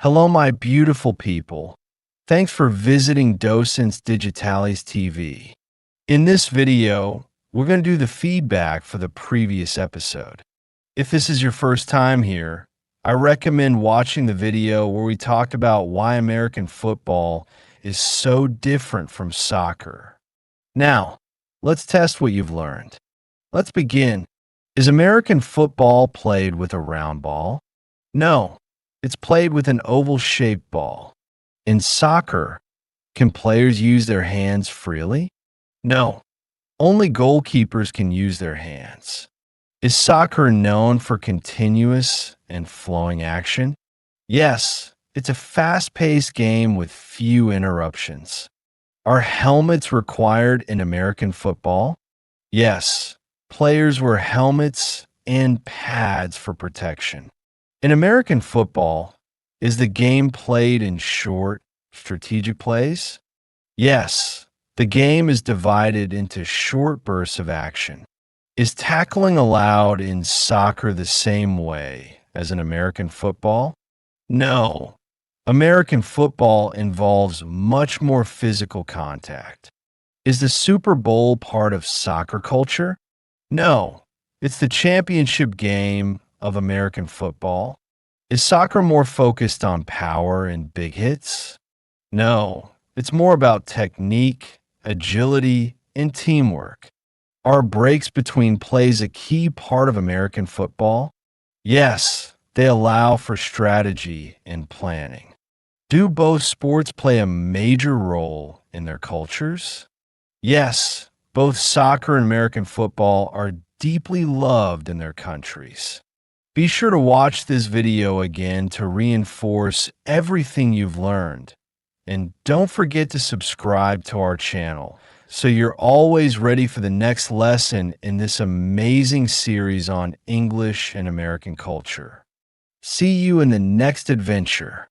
Hello, my beautiful people. Thanks for visiting Docentes DigitalesTV. In this video, we're going to do the feedback for the previous episode. If this is your first time here, I recommend watching the video where we talked about why American football is so different from soccer. Now, let's test what you've learned. Let's begin. Is American football played with a round ball? No. It's played with an oval-shaped ball. In soccer, can players use their hands freely? No. Only goalkeepers can use their hands. Is soccer known for continuous and flowing action? Yes. It's a fast-paced game with few interruptions. Are helmets required in American football? Yes. Players wear helmets and pads for protection. In American football, is the game played in short, strategic plays? Yes, the game is divided into short bursts of action. Is tackling allowed in soccer the same way as in American football? No. American football involves much more physical contact. Is the Super Bowl part of soccer culture? No. It's the championship game of American football. Is soccer more focused on power and big hits? No, it's more about technique, agility, and teamwork. Are breaks between plays a key part of American football? Yes, they allow for strategy and planning. Do both sports play a major role in their cultures? Yes, both soccer and American football are deeply loved in their countries. Be sure to watch this video again to reinforce everything you've learned. And don't forget to subscribe to our channel so you're always ready for the next lesson in this amazing series on English and American culture. See you in the next adventure.